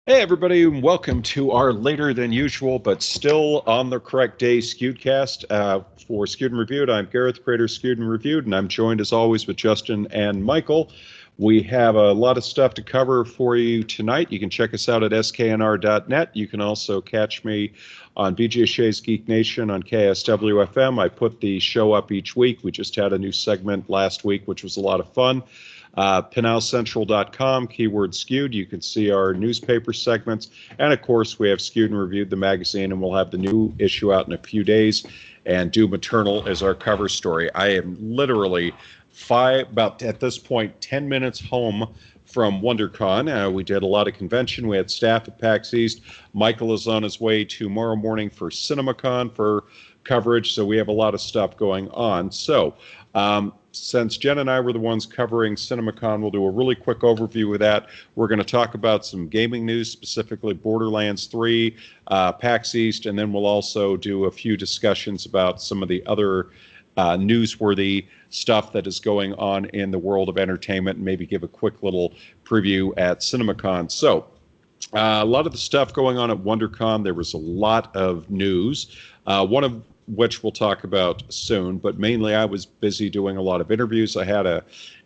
Hey, everybody, and welcome to our later than usual, but still on the correct day Skewedcast for Skewed and Reviewed. I'm Gareth, creator of Skewed and Reviewed, and I'm joined as always with Justin and Michael. We have a lot of stuff to cover for you tonight. You can check us out at sknr.net. You can also catch me on BJ Shea's Geek Nation on KSWFM. I put the show up each week. We just had a new segment last week, which was a lot of fun. PinalCentral.com, keyword skewed. You can see our newspaper segments. And of course, we have Skewed and Reviewed, the magazine, and we'll have the new issue out in a few days. And Doom Eternal as our cover story. I am literally about at this point, 10 minutes home from Wondercon. We did a lot of convention. We had staff at PAX East. Michael is on his way tomorrow morning for Cinemacon for coverage. So we have a lot of stuff going on. So, since Jen and I were the ones covering Cinemacon, we'll do a really quick overview of that. We're going to talk about some gaming news, specifically Borderlands 3, PAX East, and then we'll also do a few discussions about some of the other newsworthy stuff that is going on in the world of entertainment, and maybe give a quick little preview at Cinemacon. So, a lot of the stuff going on at WonderCon, there was a lot of news. One of which we'll talk about soon, but mainly I was busy doing a lot of interviews. I had an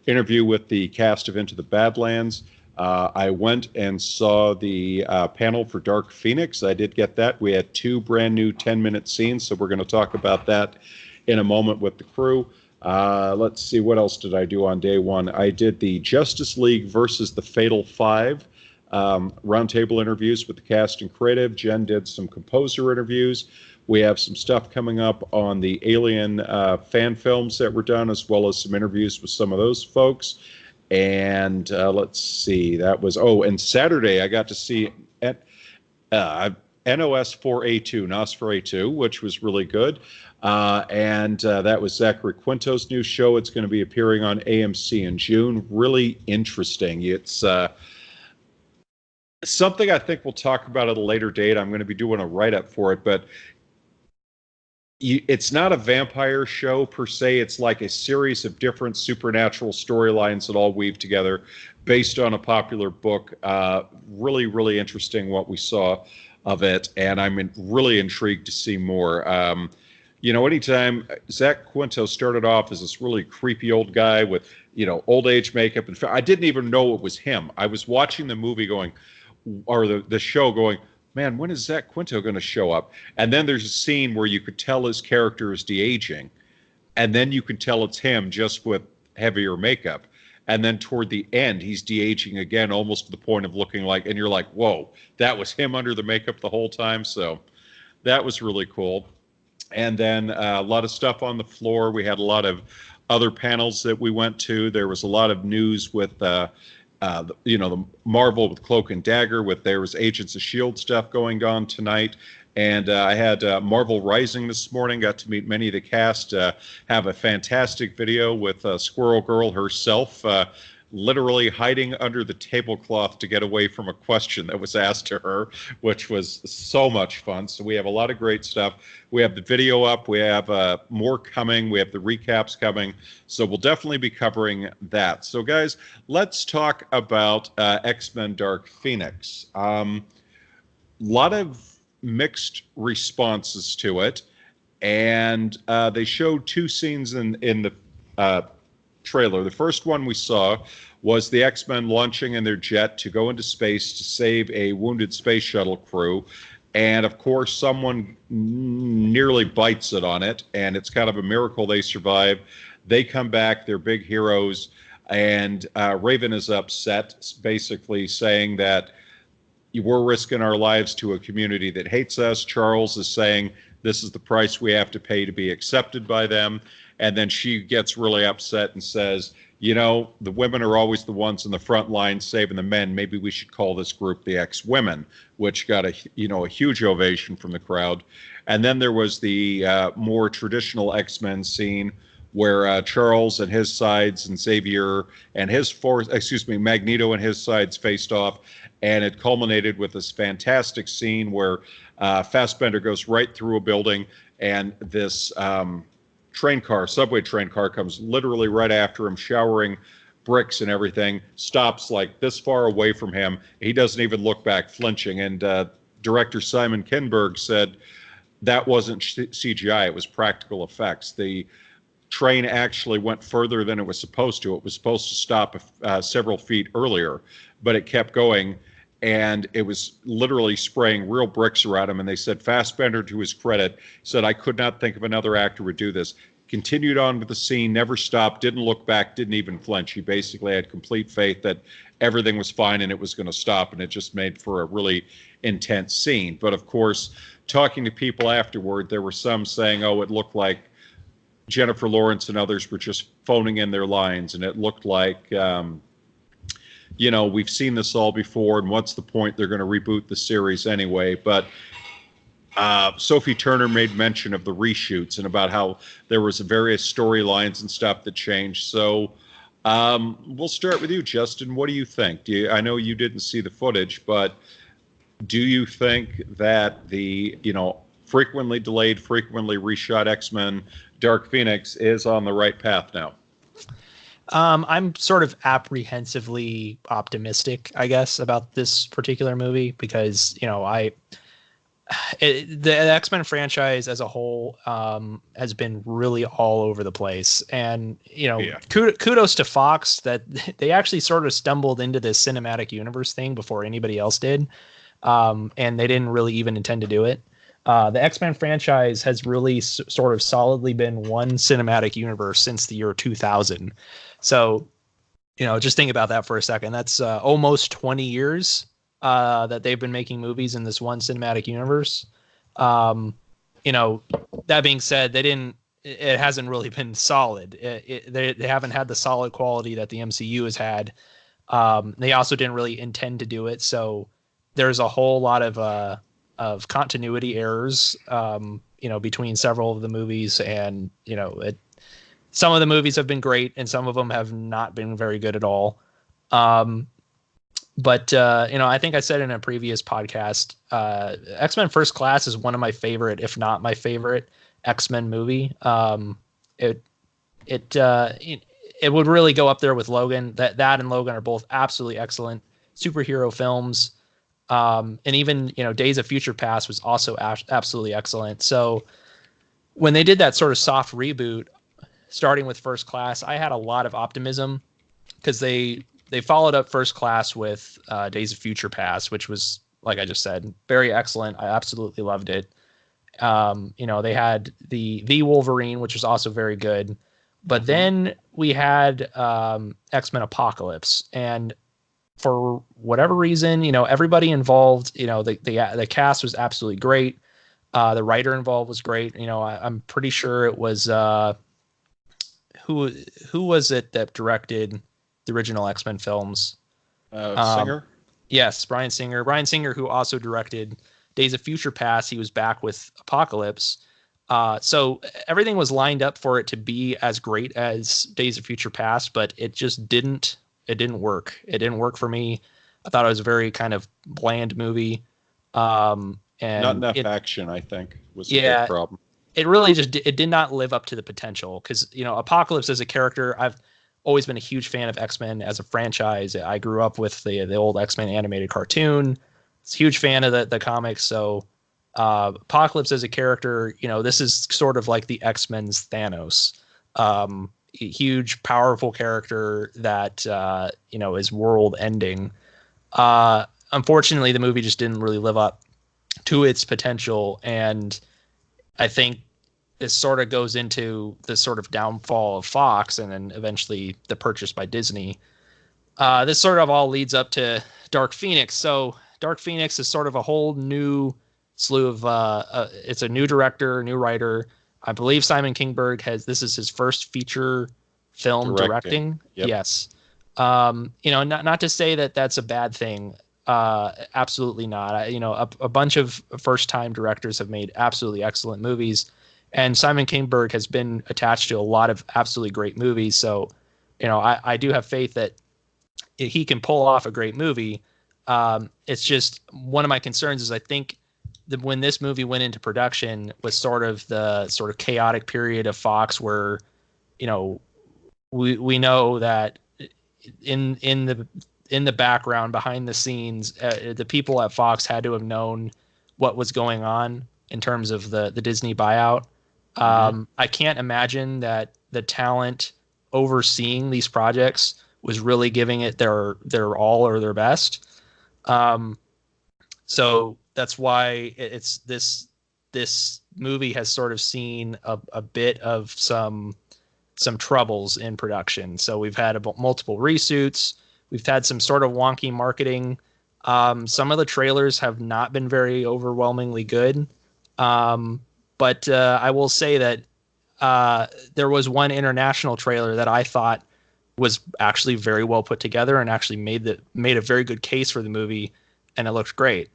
interview with the cast of Into the Badlands. I went and saw the panel for Dark Phoenix. I did get that. We had two brand new 10-minute scenes, so we're going to talk about that in a moment with the crew. Let's see, what else did I do on day one? I did the Justice League versus the Fatal Five roundtable interviews with the cast and creative. Jen did some composer interviews. We have some stuff coming up on the Alien fan films that were done, as well as some interviews with some of those folks. And let's see, that was, and Saturday I got to see NOS 4A2, NOS4A2, which was really good. And that was Zachary Quinto's new show. It's going to be appearing on AMC in June. Really interesting. It's something I think we'll talk about at a later date. I'm going to be doing a write-up for it, but it's not a vampire show per se. It's like a series of different supernatural storylines that all weave together based on a popular book. Really, really interesting what we saw of it, and I'm really intrigued to see more. Anytime Zach Quinto started off as this really creepy old guy with, old age makeup, and I didn't even know it was him. I was watching the movie going, or the show going, man, when is Zach Quinto going to show up? And then there's a scene where you could tell his character is de-aging, and then you can tell it's him just with heavier makeup. And then toward the end, he's de-aging again, almost to the point of looking like, and you're like, whoa, that was him under the makeup the whole time. So that was really cool. And then a lot of stuff on the floor. We had a lot of other panels that we went to. There was a lot of news with the Marvel with Cloak and Dagger, there was Agents of S.H.I.E.L.D. stuff going on tonight. And I had Marvel Rising this morning, got to meet many of the cast, have a fantastic video with Squirrel Girl herself, literally hiding under the tablecloth to get away from a question that was asked to her, which was so much fun. So we have a lot of great stuff. We have the video up. We have more coming. We have the recaps coming. So we'll definitely be covering that. So guys, let's talk about X-Men Dark Phoenix. Lot of mixed responses to it. And they showed two scenes in the trailer. The first one we saw was the X-Men launching in their jet to go into space to save a wounded space shuttle crew. And of course, someone nearly bites it on it, and it's kind of a miracle they survive. They come back, they're big heroes, and Raven is upset, basically saying that we're risking our lives to a community that hates us. Charles is saying this is the price we have to pay to be accepted by them. And then she gets really upset and says, the women are always the ones in the front line saving the men. Maybe we should call this group the X-Women, which got a huge ovation from the crowd. And then there was the more traditional X-Men scene where Charles and his sides and Xavier and his Magneto and his sides faced off. And it culminated with this fantastic scene where Fassbender goes right through a building, and this subway train car comes literally right after him, showering bricks and everything, stops like this far away from him. He doesn't even look back, flinching. And director Simon Kinberg said that wasn't CGI, it was practical effects. The train actually went further than it was supposed to. It was supposed to stop several feet earlier, but it kept going, and it was literally spraying real bricks around him. And they said Fassbender, to his credit, said, I could not think of another actor would do this. Continued on with the scene, never stopped, didn't look back, didn't even flinch. He basically had complete faith that everything was fine and it was going to stop, and it just made for a really intense scene. But of course, talking to people afterward, there were some saying, oh, it looked like Jennifer Lawrence and others were just phoning in their lines, and it looked like, we've seen this all before, and what's the point? They're going to reboot the series anyway. But Sophie Turner made mention of the reshoots and about how there was various storylines and stuff that changed. So we'll start with you, Justin. What do you think? I know you didn't see the footage, but do you think that the, frequently delayed, frequently reshot X-Men Dark Phoenix is on the right path now? I'm sort of apprehensively optimistic, I guess, about this particular movie because, the X-Men franchise as a whole has been really all over the place. And, kudos to Fox that they actually sort of stumbled into this cinematic universe thing before anybody else did. And they didn't really even intend to do it. The X-Men franchise has really sort of solidly been one cinematic universe since the year 2000. So, just think about that for a second. That's almost 20 years that they've been making movies in this one cinematic universe. That being said, it hasn't really been solid. They haven't had the solid quality that the MCU has had. They also didn't really intend to do it. So there's a whole lot of continuity errors, between several of the movies, and, some of the movies have been great and some of them have not been very good at all. But I think I said in a previous podcast, X-Men First Class is one of my favorite, if not my favorite, X-Men movie. It would really go up there with Logan. That and Logan are both absolutely excellent superhero films. And even, Days of Future Past was also absolutely excellent. So when they did that sort of soft reboot, starting with First Class, I had a lot of optimism because they followed up First Class with Days of Future Past, which was, like I just said, very excellent. I absolutely loved it. They had the Wolverine, which was also very good. But then we had X-Men Apocalypse, and for whatever reason, everybody involved, the cast was absolutely great. The writer involved was great. I'm pretty sure it was who was it that directed the original X-Men films? Singer? Yes, Bryan Singer. Bryan Singer, who also directed Days of Future Past. He was back with Apocalypse. So everything was lined up for it to be as great as Days of Future Past, but it just didn't. It didn't work. It didn't work for me. I thought it was a very kind of bland movie. And not enough action, I think, was the big problem. It really it did not live up to the potential because, Apocalypse as a character, I've always been a huge fan of X-Men as a franchise. I grew up with the old X-Men animated cartoon. It's a huge fan of the comics. So Apocalypse as a character, this is sort of like the X-Men's Thanos. Huge, powerful character that, is world ending. Unfortunately, the movie just didn't really live up to its potential. And I think this sort of goes into the sort of downfall of Fox and then eventually the purchase by Disney. This sort of all leads up to Dark Phoenix. So Dark Phoenix is sort of a whole new slew of, it's a new director, new writer. I believe Simon Kinberg this is his first feature film directing. Yep. Yes. Not to say that that's a bad thing. Absolutely not. A bunch of first time directors have made absolutely excellent movies, and Simon Kinberg has been attached to a lot of absolutely great movies. So, I do have faith that he can pull off a great movie. It's just one of my concerns is I think when this movie went into production was sort of the sort of chaotic period of Fox where, we know that in the background, behind the scenes, the people at Fox had to have known what was going on in terms of the Disney buyout. I can't imagine that the talent overseeing these projects was really giving it their all or their best. So that's why it's this movie has sort of seen a bit of some troubles in production. So we've had multiple reshoots. We've had some sort of wonky marketing. Some of the trailers have not been very overwhelmingly good. But I will say that there was one international trailer that I thought was actually very well put together and actually made a very good case for the movie, and it looked great.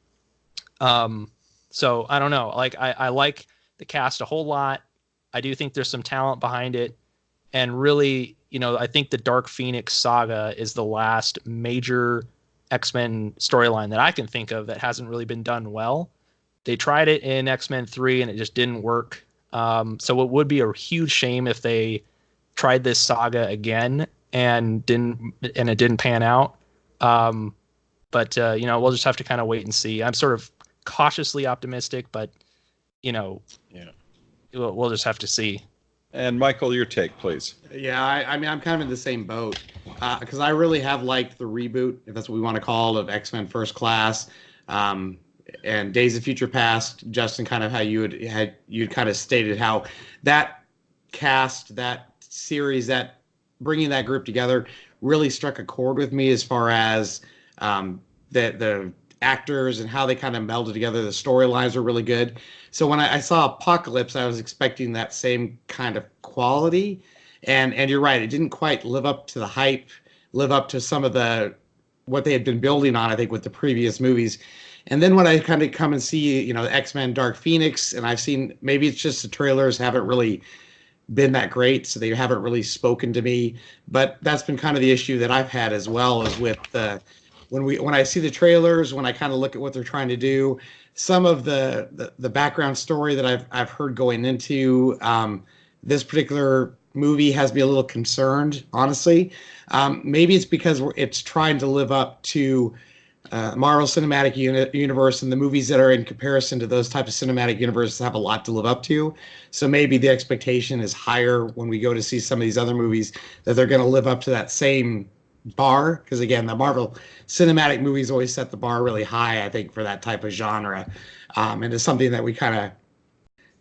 So I don't know. Like I like the cast a whole lot. I do think there's some talent behind it, and really, I think the Dark Phoenix saga is the last major X-Men storyline that I can think of that hasn't really been done well. They tried it in X-Men 3 and it just didn't work. So it would be a huge shame if they tried this saga again and it didn't pan out. But we'll just have to kind of wait and see. I'm sort of cautiously optimistic, but we'll just have to see. And Michael, your take, please. Yeah, I mean, I'm kind of in the same boat because I really have liked the reboot, if that's what we want to call it, of X-Men First Class. And Days of Future Past, Justin, kind of how you'd kind of stated how that cast, that series, that bringing that group together really struck a chord with me as far as the actors and how they kind of melded together. The storylines were really good. So when I saw Apocalypse, I was expecting that same kind of quality. And you're right, it didn't quite live up to the hype, live up to some of what they had been building on, I think, with the previous movies. And then when I kind of come and see, X-Men Dark Phoenix, and I've seen, maybe it's just the trailers haven't really been that great, so they haven't really spoken to me. But that's been kind of the issue that I've had as well, is with when I see the trailers, when I kind of look at what they're trying to do, some of the background story that I've heard going into this particular movie has me a little concerned, honestly. Maybe it's because it's trying to live up to Marvel Cinematic Universe, and the movies that are in comparison to those types of cinematic universes have a lot to live up to. So maybe the expectation is higher when we go to see some of these other movies, that they're going to live up to that same bar. Because again, the Marvel Cinematic movies always set the bar really high, I think, for that type of genre. And it's something that we kind of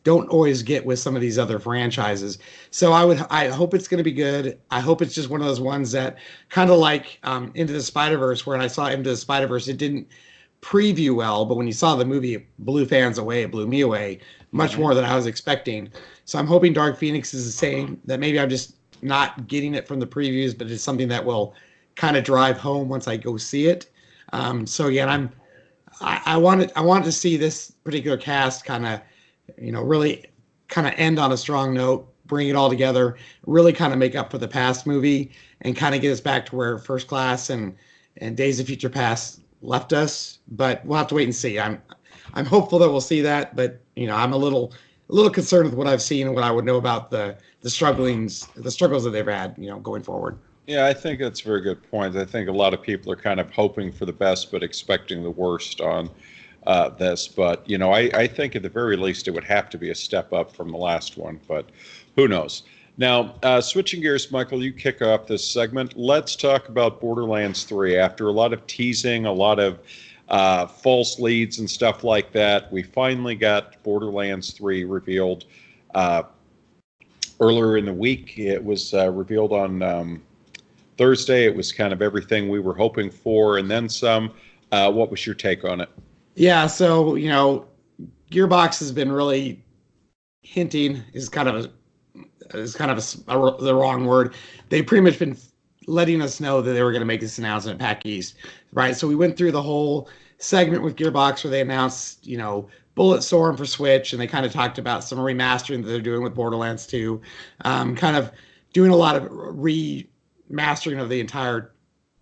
don't always get with some of these other franchises. So I hope it's going to be good. I hope it's just one of those ones that kind of like Into the Spider-Verse, where I saw Into the Spider-Verse, it didn't preview well, but when you saw the movie, it blew fans away. It blew me away much more than I was expecting. So I'm hoping Dark Phoenix is the same, that maybe I'm just not getting it from the previews, but it's something that will kind of drive home once I go see it. So again, I wanted to see this particular cast kind of, really kind of end on a strong note, bring it all together, really kind of make up for the past movie, and kind of get us back to where First Class and Days of Future Past left us. But we'll have to wait and see. I'm hopeful that we'll see that, but I'm a little concerned with what I've seen and what I would know about the struggles that they've had, going forward. Yeah, I think that's a very good point. I think a lot of people are kind of hoping for the best but expecting the worst on this. But, I think at the very least it would have to be a step up from the last one, but who knows? Now, switching gears, Michael, you kick off this segment. Let's talk about Borderlands 3. After a lot of teasing, a lot of false leads and stuff like that, we finally got Borderlands 3 revealed earlier in the week. It was revealed on Thursday. It was kind of everything we were hoping for, and then some. What was your take on it? Yeah, so Gearbox has been really hinting, is kind of the wrong word. They've pretty much been letting us know that they were going to make this announcement at PAX East, right? So we went through the whole segment with Gearbox where they announced, Bulletstorm for Switch, and they kind of talked about some remastering that they're doing with Borderlands 2, kind of doing a lot of remastering of the entire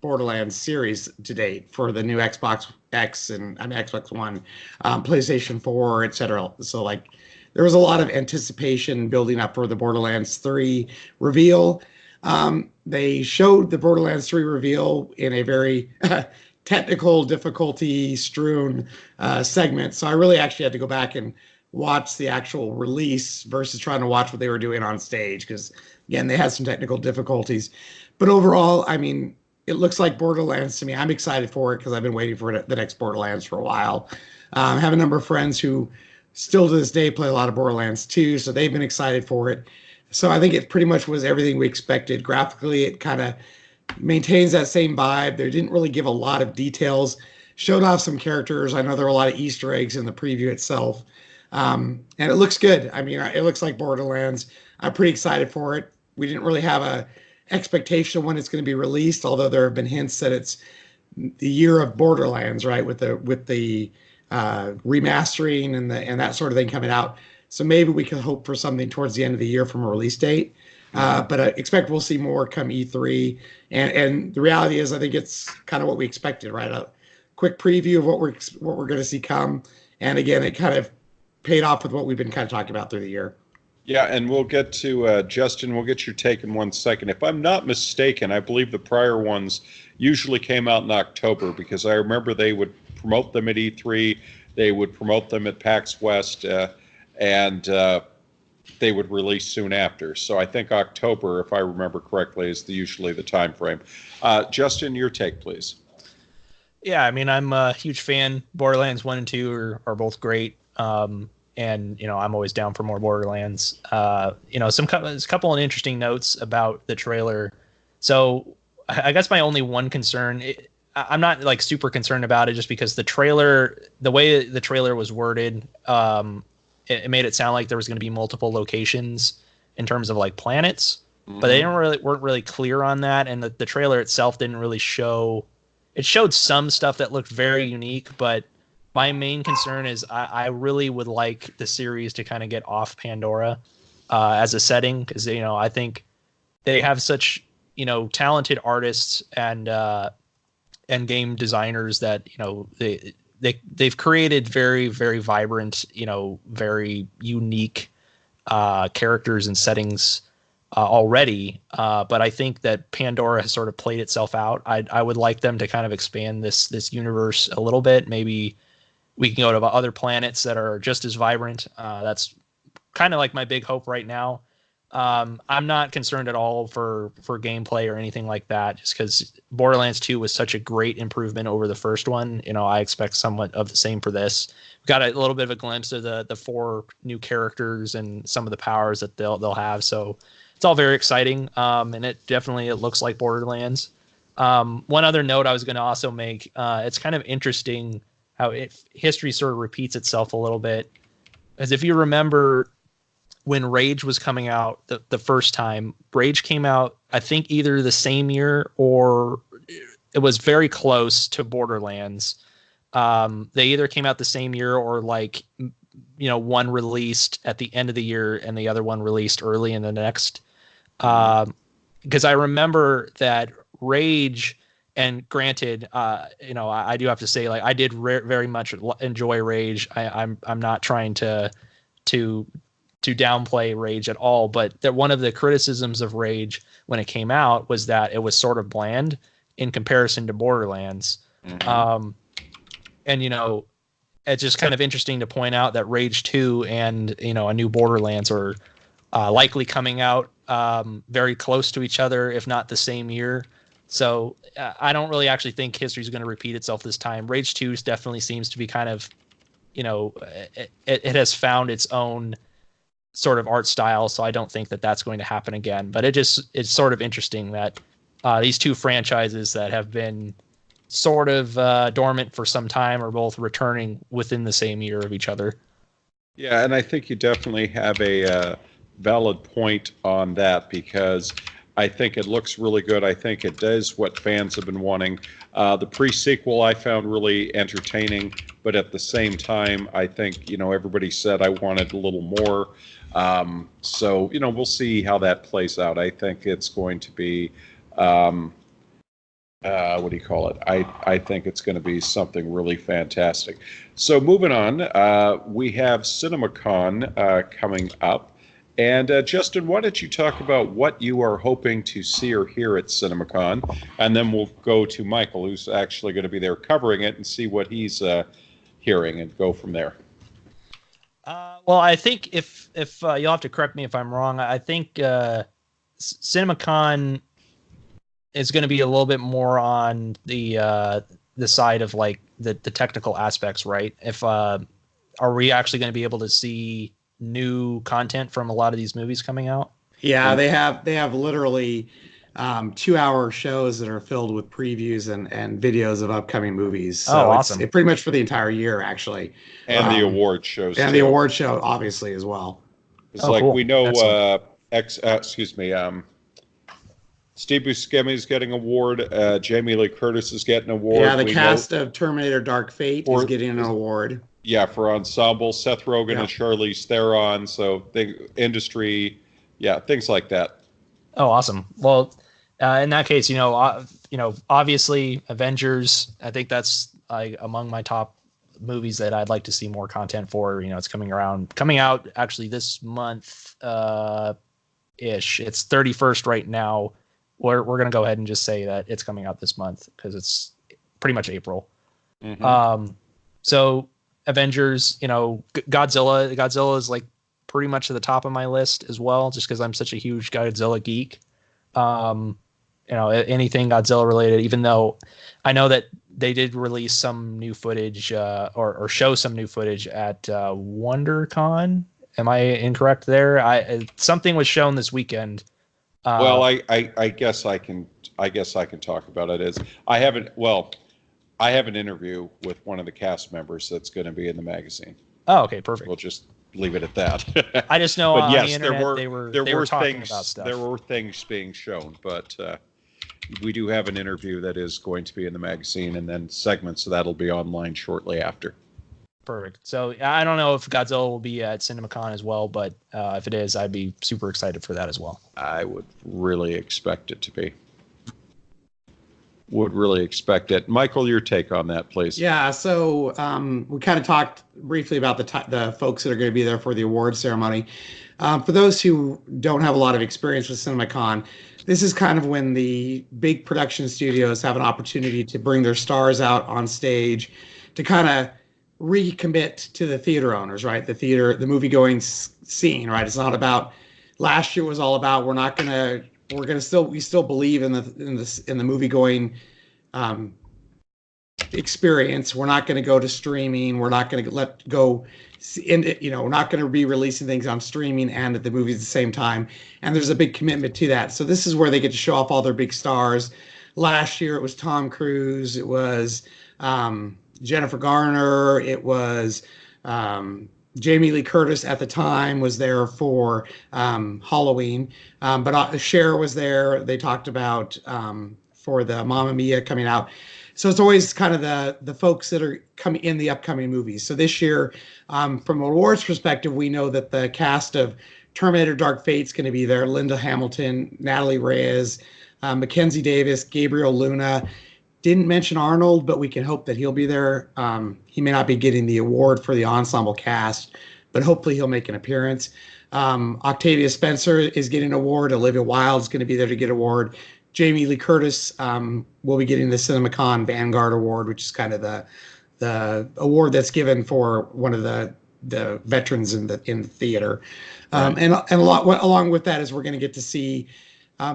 Borderlands series to date for the new Xbox X and Xbox One, PlayStation 4, etc. So there was a lot of anticipation building up for the Borderlands 3 reveal. They showed the Borderlands 3 reveal in a very technical, difficulty strewn segment. So I really actually had to go back and watch the actual release versus trying to watch what they were doing on stage because, again, they had some technical difficulties. But overall, I mean, it looks like Borderlands to me. I'm excited for it because I've been waiting for the next Borderlands for a while. I have a number of friends who still to this day play a lot of Borderlands 2, so they've been excited for it. So I think it pretty much was everything we expected. Graphically, it kind of maintains that same vibe. They didn't really give a lot of details. Showed off some characters. I know there were a lot of Easter eggs in the preview itself. And it looks good. I mean, it looks like Borderlands. I'm pretty excited for it. We didn't really have a expectation of when it's going to be released, although there have been hints that it's the year of Borderlands, right? With the remastering and that sort of thing coming out. So maybe we can hope for something towards the end of the year from a release date. But I expect we'll see more come E3. And the reality is, I think it's kind of what we expected, right? A quick preview of what we're going to see come. And again, it kind of paid off with what we've been kind of talking about through the year. Yeah, and we'll get to Justin. We'll get your take in 1 second. If I'm not mistaken, I believe the prior ones usually came out in October because I remember they would promote them at E3, they would promote them at PAX West, and they would release soon after. So I think October, if I remember correctly, is usually the time frame. Justin, your take, please. Yeah, I mean, I'm a huge fan. Borderlands 1 and 2 are both great. And, I'm always down for more Borderlands. There's a couple of interesting notes about the trailer. So I guess my only one concern, I'm not like super concerned about it just because the way the trailer was worded, it made it sound like there was going to be multiple locations in terms of like planets, but they weren't really clear on that. And the trailer itself didn't really it showed some stuff that looked very unique, but my main concern is I really would like the series to kind of get off Pandora as a setting because I think they have such talented artists and game designers that they've created very, very vibrant, very unique characters and settings already. But I think that Pandora has sort of played itself out. I would like them to kind of expand this universe a little bit. Maybe we can go to other planets that are just as vibrant. That's kind of like my big hope right now. I'm not concerned at all for gameplay or anything like that, just because Borderlands 2 was such a great improvement over the first one. I expect somewhat of the same for this. We got a little bit of a glimpse of the 4 new characters and some of the powers that they'll have. So it's all very exciting. And it looks like Borderlands. One other note I was going to also make, it's kind of interesting how history sort of repeats itself a little bit. As if you remember when Rage was coming out the first time, Rage came out, I think either the same year or it was very close to Borderlands. They either came out the same year or one released at the end of the year and the other one released early in the next. Because I remember that Rage, and granted, I do have to say, I did very much enjoy Rage. I'm not trying to downplay Rage at all, but that one of the criticisms of Rage when it came out was that it was sort of bland in comparison to Borderlands. And it's just kind of interesting to point out that Rage 2 and a new Borderlands are likely coming out very close to each other, if not the same year. So I don't really actually think history is going to repeat itself this time. Rage 2 definitely seems to be kind of, it has found its own sort of art style. So I don't think that that's going to happen again. But it's sort of interesting that these two franchises that have been sort of dormant for some time are both returning within the same year of each other. Yeah, and I think you definitely have a valid point on that because I think it looks really good. I think it does what fans have been wanting. The pre-sequel I found really entertaining, but at the same time, I think, everybody said I wanted a little more. So, we'll see how that plays out. I think it's going to be, what do you call it? I think it's going to be something really fantastic. So moving on, we have Cinemacon coming up. And Justin, why don't you talk about what you are hoping to see or hear at Cinemacon, and then we'll go to Michael, who's actually going to be there covering it, and see what he's hearing, and go from there. Well, I think if you'll have to correct me if I'm wrong, I think Cinemacon is going to be a little bit more on the side of like the technical aspects, right? If are we actually going to be able to see new content from a lot of these movies coming out? Yeah, they have literally 2-hour shows that are filled with previews and videos of upcoming movies. So awesome! It's pretty much for the entire year, actually, and the award shows, and too. the award show, obviously, as well. It's cool. We know, Steve Buscemi is getting an award. Jamie Lee Curtis is getting an award. Yeah, the cast of Terminator: Dark Fate is getting an award. Yeah, for ensemble. Seth Rogen and Charlize Theron. So industry, things like that. Oh, awesome. Well, in that case, obviously Avengers. I think that's among my top movies that I'd like to see more content for. It's coming out actually this month ish. It's 31st right now. We're gonna go ahead and just say that it's coming out this month because it's pretty much April. Mm-hmm. So Avengers, Godzilla is like pretty much to the top of my list as well, just because I'm such a huge Godzilla geek. Anything Godzilla related, even though I know that they did release some new footage or show some new footage at WonderCon. Am I incorrect there? Something was shown this weekend. Well, I guess I can talk about it. I have an interview with one of the cast members that's going to be in the magazine. Oh, okay, perfect. We'll just leave it at that. I just know on the internet there were talking things about stuff. There were things being shown, but we do have an interview that is going to be in the magazine, and then segments of that'll be online shortly after. Perfect. So I don't know if Godzilla will be at Cinemacon as well, but if it is, I'd be super excited for that as well. I would really expect it to be. Would really expect it. Michael, your take on that, please. Yeah, so we kind of talked briefly about the folks that are going to be there for the award ceremony. For those who don't have a lot of experience with Cinemacon, this is kind of when the big production studios have an opportunity to bring their stars out on stage to kind of recommit to the theater owners, right? The movie-going scene, right? It's not about. Last year was all about we still believe in the movie-going experience. We're not going to go to streaming. We're not going to we're not going to be releasing things on streaming and at the movies at the same time. And there's a big commitment to that. So this is where they get to show off all their big stars. Last year it was Tom Cruise. It was Jennifer Garner. It was Jamie Lee Curtis at the time was there for Halloween, but Cher was there. They talked about for the Mamma Mia coming out. So it's always kind of the folks that are coming in the upcoming movies. So this year, from an awards perspective, we know that the cast of Terminator: Dark Fate is going to be there. Linda Hamilton, Natalie Reyes, Mackenzie Davis, Gabriel Luna. Didn't mention Arnold, but we can hope that he'll be there. He may not be getting the award for the ensemble cast, but hopefully he'll make an appearance. Octavia Spencer is getting an award. Olivia Wilde is going to be there to get an award. Jamie Lee Curtis will be getting the Cinemacon Vanguard Award, which is kind of the award that's given for one of the veterans in the theater. Right. And along with that is we're going to get to see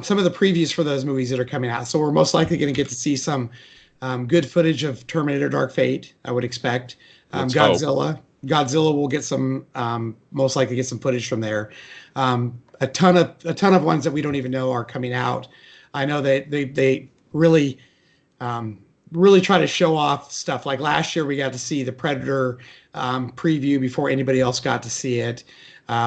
some of the previews for those movies that are coming out. So we're most likely going to get to see some good footage of Terminator: Dark Fate, I would expect. Godzilla will get some, most likely get some footage from there. A ton of ones that we don't even know are coming out. I know that they really try to show off stuff. Like last year, we got to see the Predator preview before anybody else got to see it.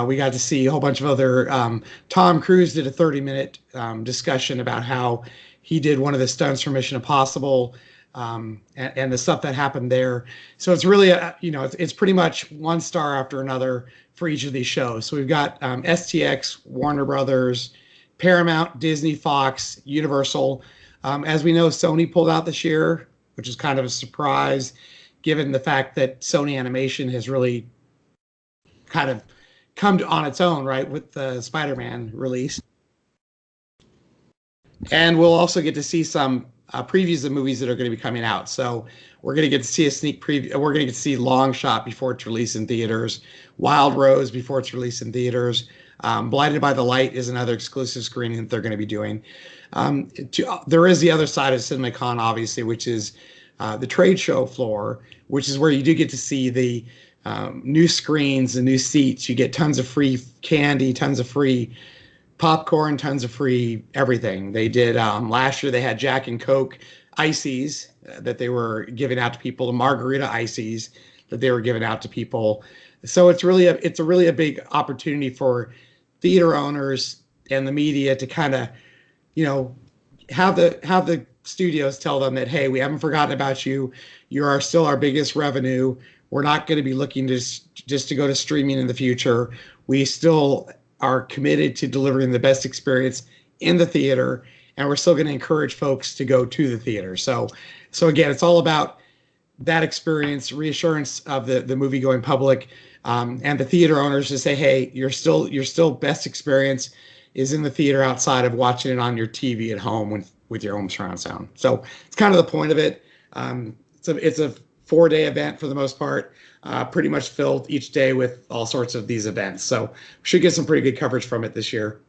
We got to see a whole bunch of other. Tom Cruise did a 30-minute discussion about how he did one of the stunts for Mission Impossible and the stuff that happened there. So it's really, it's pretty much one star after another for each of these shows. So we've got STX, Warner Brothers, Paramount, Disney, Fox, Universal. As we know, Sony pulled out this year, which is kind of a surprise, given the fact that Sony Animation has really kind of come on its own, right, with the Spider-Man release. And we'll also get to see some previews of movies that are going to be coming out. So we're going to get to see a sneak preview. We're going to get to see Long Shot before it's released in theaters, Wild Rose before it's released in theaters. Blinded by the Light is another exclusive screening that they're going to be doing. There is the other side of Cinemacon, obviously, which is the trade show floor, which is where you do get to see the new screens and new seats. You get tons of free candy, tons of free popcorn, tons of free everything. They did last year. They had Jack and Coke ices that they were giving out to people, the margarita ices that they were giving out to people. So it's really a big opportunity for theater owners and the media to kind of, have the studios tell them that, hey, we haven't forgotten about you. You are still our biggest revenue. We're not going to be looking to just to go to streaming in the future. We still are committed to delivering the best experience in the theater, and we're still going to encourage folks to go to the theater. So again, it's all about that experience, reassurance of the movie going public, and the theater owners to say, hey, your still best experience is in the theater outside of watching it on your TV at home with your home surround sound. So it's kind of the point of it. It's a 4-day event for the most part, pretty much filled each day with all sorts of these events. So we should get some pretty good coverage from it this year.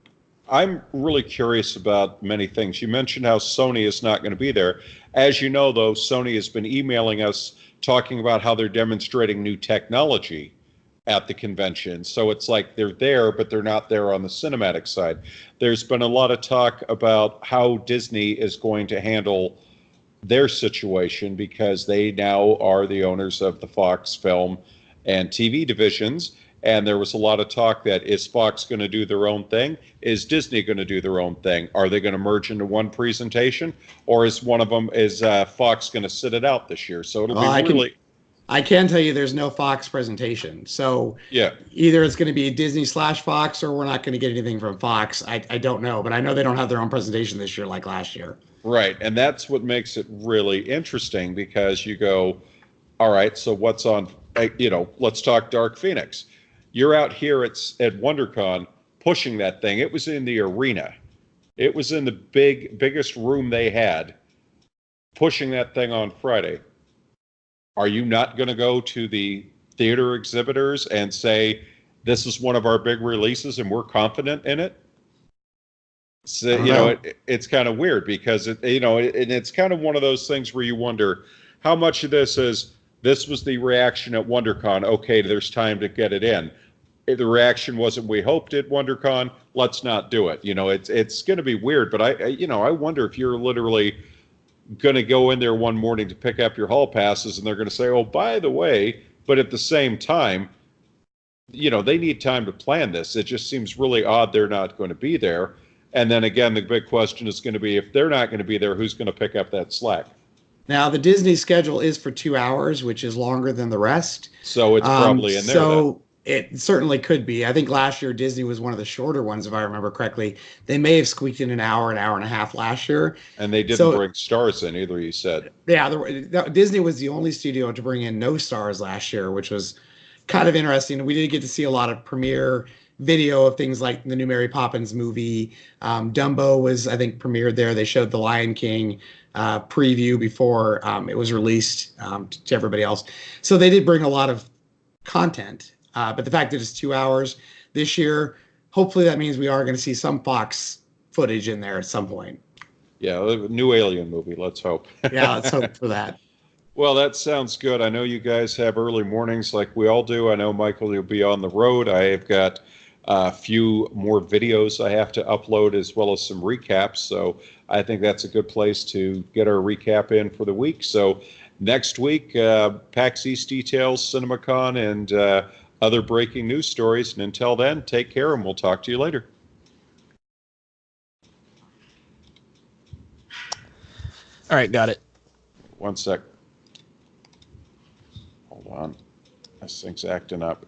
I'm really curious about many things. You mentioned how Sony is not going to be there. As you know, though, Sony has been emailing us talking about how they're demonstrating new technology at the convention. So it's like they're there, but they're not there on the cinematic side. There's been a lot of talk about how Disney is going to handle their situation because they now are the owners of the Fox film and TV divisions. And there was a lot of talk that is Fox going to do their own thing? Is Disney going to do their own thing? Are they going to merge into one presentation? Or is Fox going to sit it out this year? So it'll be really... I can tell you there's no Fox presentation. So yeah, either it's going to be Disney/Fox or we're not going to get anything from Fox. I don't know, but I know they don't have their own presentation this year like last year. Right, and that's what makes it really interesting because you go, all right, so what's on, let's talk Dark Phoenix. You're out here at WonderCon pushing that thing. It was in the arena. It was in the biggest room they had, pushing that thing on Friday. Are you not going to go to the theater exhibitors and say, this is one of our big releases and we're confident in it? So, it's kind of weird because, and it's kind of one of those things where you wonder how much of this was the reaction at WonderCon. Okay, there's time to get it in. The reaction wasn't, we hoped at WonderCon, let's not do it. It's going to be weird, but I wonder if you're literally going to go in there one morning to pick up your hall passes and they're going to say, oh, by the way, but at the same time, they need time to plan this. It just seems really odd they're not going to be there. And then again, the big question is going to be, if they're not going to be there, who's going to pick up that slack? Now, the Disney schedule is for 2 hours, which is longer than the rest. So it's probably in there. So it certainly could be. I think last year Disney was one of the shorter ones, if I remember correctly. They may have squeaked in an hour and a half last year. And they didn't bring stars in either, you said. Yeah, Disney was the only studio to bring in no stars last year, which was kind of interesting. We did get to see a lot of premiere video of things like the new Mary Poppins movie. Dumbo was, I think, premiered there. They showed the Lion King preview before it was released to everybody else. So they did bring a lot of content. But the fact that it's 2 hours this year, hopefully that means we are going to see some Fox footage in there at some point. Yeah, a new Alien movie. Let's hope. Yeah, let's hope for that. Well, that sounds good. I know you guys have early mornings like we all do. I know, Michael, you'll be on the road. I have got a few more videos I have to upload as well as some recaps. So I think that's a good place to get our recap in for the week. So next week, PAX East details, Cinemacon, and other breaking news stories. And until then, take care and we'll talk to you later. All right, got it. One sec. Hold on. This thing's acting up.